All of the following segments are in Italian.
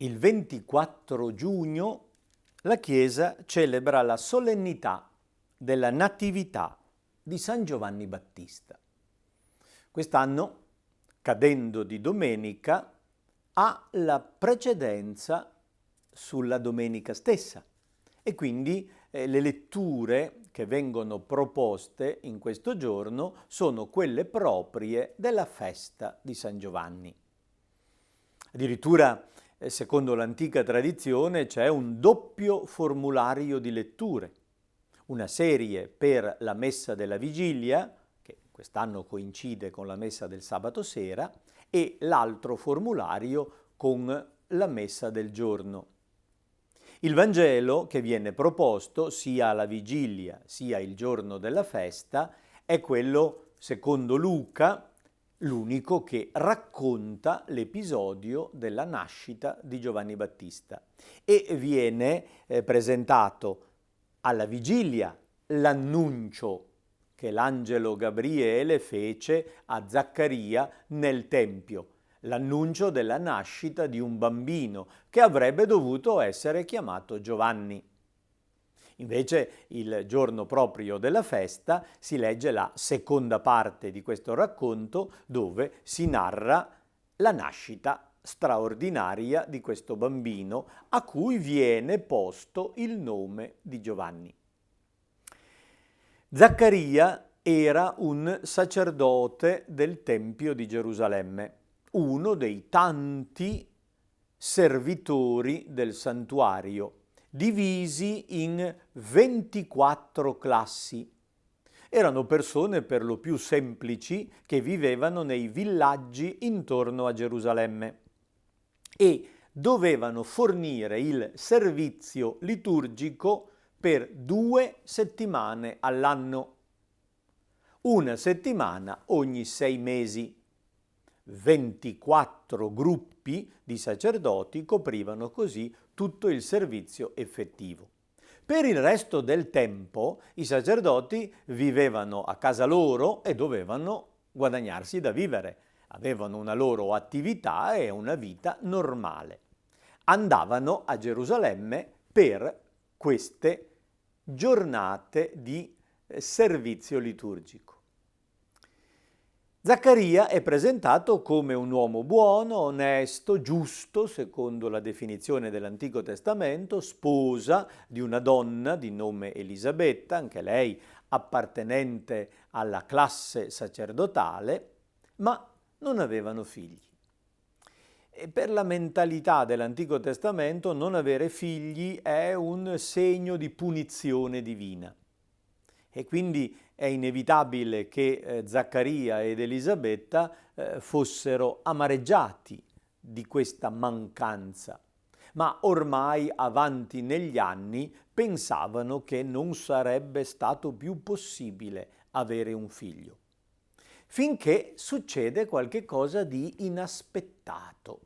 Il 24 giugno la Chiesa celebra la solennità della Natività di San Giovanni Battista. Quest'anno, cadendo di domenica, ha la precedenza sulla domenica stessa e quindi le letture che vengono proposte in questo giorno sono quelle proprie della festa di San Giovanni. Addirittura, secondo l'antica tradizione, c'è un doppio formulario di letture, una serie per la messa della vigilia, che quest'anno coincide con la messa del sabato sera, e l'altro formulario con la messa del giorno. Il Vangelo che viene proposto sia alla vigilia sia il giorno della festa è quello, secondo Luca, l'unico che racconta l'episodio della nascita di Giovanni Battista e viene presentato alla vigilia l'annuncio che l'angelo Gabriele fece a Zaccaria nel Tempio, l'annuncio della nascita di un bambino che avrebbe dovuto essere chiamato Giovanni. Invece il giorno proprio della festa si legge la seconda parte di questo racconto dove si narra la nascita straordinaria di questo bambino a cui viene posto il nome di Giovanni. Zaccaria era un sacerdote del Tempio di Gerusalemme, uno dei tanti servitori del santuario, divisi in 24 classi. Erano persone per lo più semplici che vivevano nei villaggi intorno a Gerusalemme e dovevano fornire il servizio liturgico per 2 settimane all'anno, una settimana ogni 6 mesi. 24 gruppi di sacerdoti coprivano così tutto il servizio effettivo. Per il resto del tempo i sacerdoti vivevano a casa loro e dovevano guadagnarsi da vivere. Avevano una loro attività e una vita normale. Andavano a Gerusalemme per queste giornate di servizio liturgico. Zaccaria è presentato come un uomo buono, onesto, giusto, secondo la definizione dell'Antico Testamento, sposa di una donna di nome Elisabetta, anche lei appartenente alla classe sacerdotale, ma non avevano figli. E per la mentalità dell'Antico Testamento non avere figli è un segno di punizione divina. E quindi è inevitabile che Zaccaria ed Elisabetta fossero amareggiati di questa mancanza, ma ormai avanti negli anni pensavano che non sarebbe stato più possibile avere un figlio. Finché succede qualche cosa di inaspettato.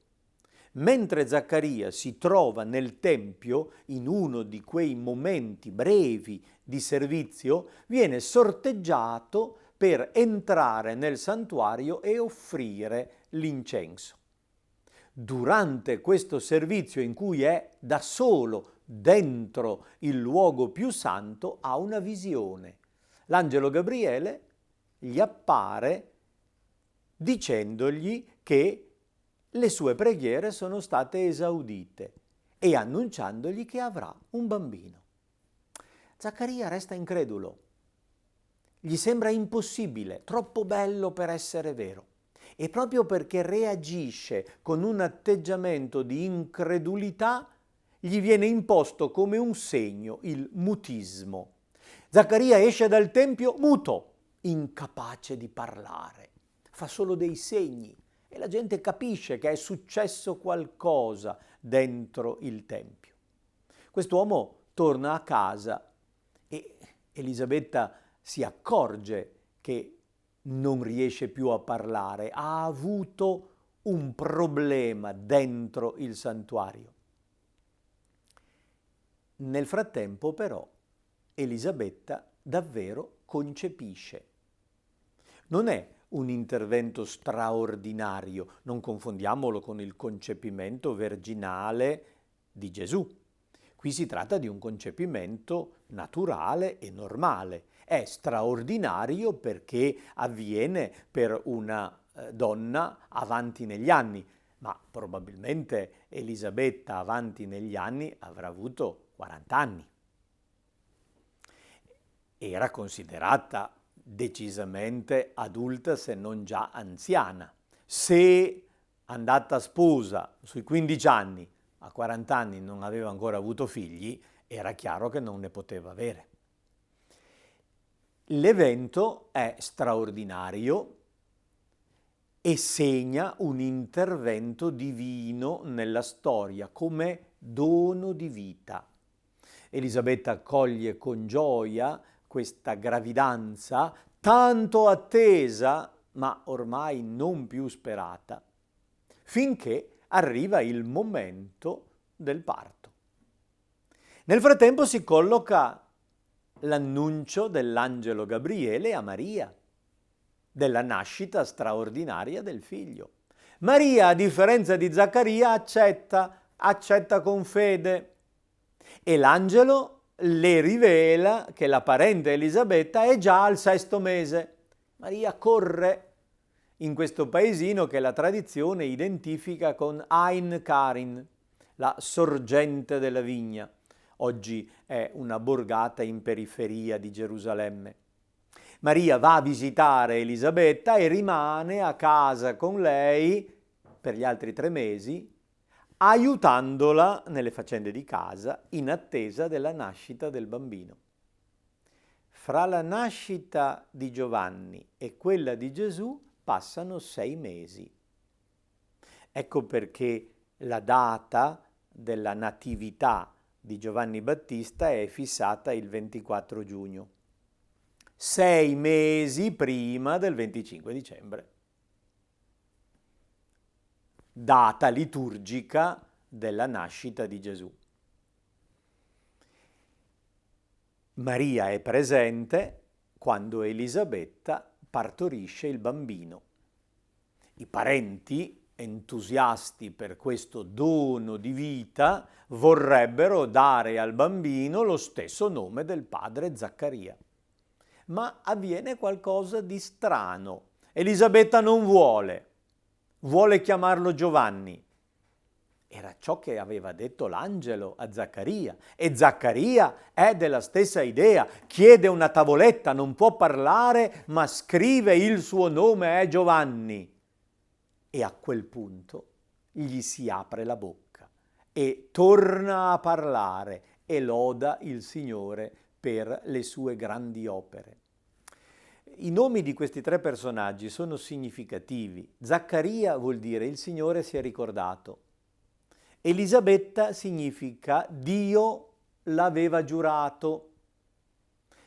Mentre Zaccaria si trova nel Tempio, in uno di quei momenti brevi di servizio, viene sorteggiato per entrare nel santuario e offrire l'incenso. Durante questo servizio in cui è da solo dentro il luogo più santo, ha una visione. L'angelo Gabriele gli appare dicendogli che le sue preghiere sono state esaudite e annunciandogli che avrà un bambino. Zaccaria resta incredulo. Gli sembra impossibile, troppo bello per essere vero. E proprio perché reagisce con un atteggiamento di incredulità, gli viene imposto come un segno il mutismo. Zaccaria esce dal tempio muto, incapace di parlare. Fa solo dei segni. E la gente capisce che è successo qualcosa dentro il Tempio. Quest'uomo torna a casa e Elisabetta si accorge che non riesce più a parlare, ha avuto un problema dentro il santuario. Nel frattempo però Elisabetta davvero concepisce. Non è un intervento straordinario. Non confondiamolo con il concepimento virginale di Gesù. Qui si tratta di un concepimento naturale e normale. È straordinario perché avviene per una donna avanti negli anni, ma probabilmente Elisabetta avanti negli anni avrà avuto 40 anni. Era considerata decisamente adulta se non già anziana. Se andata sposa sui 15 anni, a 40 anni non aveva ancora avuto figli, era chiaro che non ne poteva avere. L'evento è straordinario e segna un intervento divino nella storia come dono di vita. Elisabetta accoglie con gioia questa gravidanza tanto attesa, ma ormai non più sperata, finché arriva il momento del parto. Nel frattempo si colloca l'annuncio dell'angelo Gabriele a Maria, della nascita straordinaria del figlio. Maria, a differenza di Zaccaria, accetta con fede e l'angelo le rivela che la parente Elisabetta è già al 6° mese. Maria corre in questo paesino che la tradizione identifica con Ein Karin, la sorgente della vigna. Oggi è una borgata in periferia di Gerusalemme. Maria va a visitare Elisabetta e rimane a casa con lei per gli altri 3 mesi, aiutandola nelle faccende di casa in attesa della nascita del bambino. Fra la nascita di Giovanni e quella di Gesù passano 6 mesi. Ecco perché la data della natività di Giovanni Battista è fissata il 24 giugno, 6 mesi prima del 25 dicembre. Data liturgica della nascita di Gesù. Maria è presente quando Elisabetta partorisce il bambino. I parenti, entusiasti per questo dono di vita, vorrebbero dare al bambino lo stesso nome del padre Zaccaria. Ma avviene qualcosa di strano. Elisabetta non vuole chiamarlo Giovanni. Era ciò che aveva detto l'angelo a Zaccaria e Zaccaria è della stessa idea, chiede una tavoletta, non può parlare, ma scrive il suo nome è Giovanni. E a quel punto gli si apre la bocca e torna a parlare e loda il Signore per le sue grandi opere. I nomi di questi 3 personaggi sono significativi. Zaccaria vuol dire il Signore si è ricordato. Elisabetta significa Dio l'aveva giurato.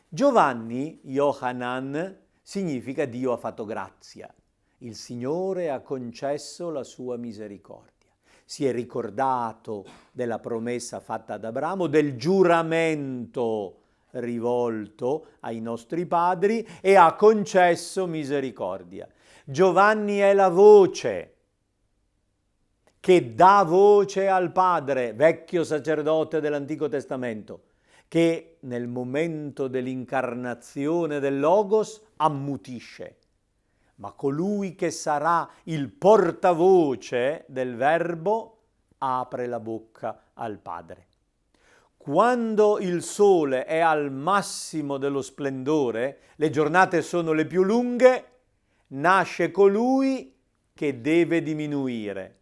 Giovanni, Yohanan, significa Dio ha fatto grazia. Il Signore ha concesso la sua misericordia. Si è ricordato della promessa fatta ad Abramo, del giuramento rivolto ai nostri padri e ha concesso misericordia. Giovanni è la voce che dà voce al Padre, vecchio sacerdote dell'Antico Testamento, che nel momento dell'incarnazione del Logos ammutisce. Ma colui che sarà il portavoce del Verbo apre la bocca al Padre. Quando il sole è al massimo dello splendore, le giornate sono le più lunghe, nasce colui che deve diminuire.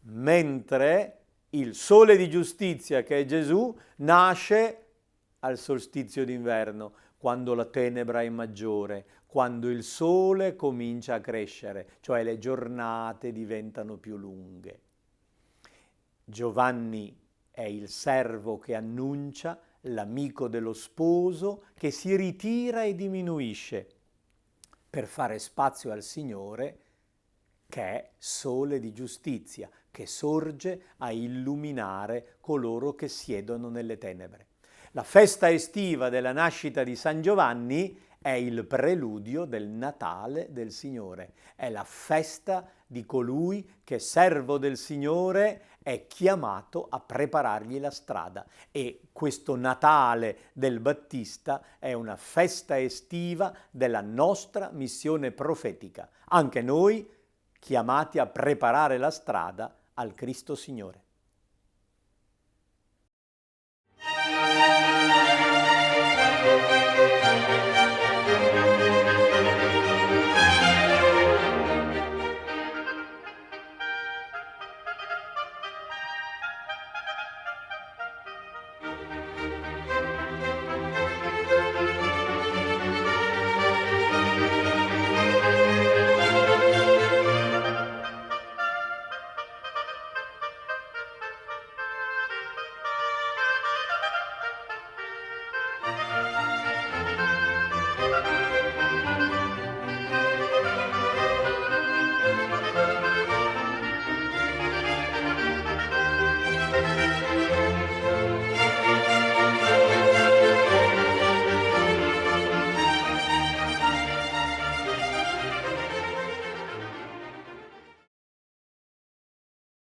Mentre il sole di giustizia, che è Gesù, nasce al solstizio d'inverno, quando la tenebra è maggiore, quando il sole comincia a crescere, cioè le giornate diventano più lunghe. Giovanni è il servo che annuncia, l'amico dello sposo che si ritira e diminuisce per fare spazio al Signore, che è sole di giustizia, che sorge a illuminare coloro che siedono nelle tenebre. La festa estiva della nascita di San Giovanni è il preludio del Natale del Signore, è la festa di colui che, servo del Signore, è chiamato a preparargli la strada. E questo Natale del Battista è una festa estiva della nostra missione profetica. Anche noi chiamati a preparare la strada al Cristo Signore.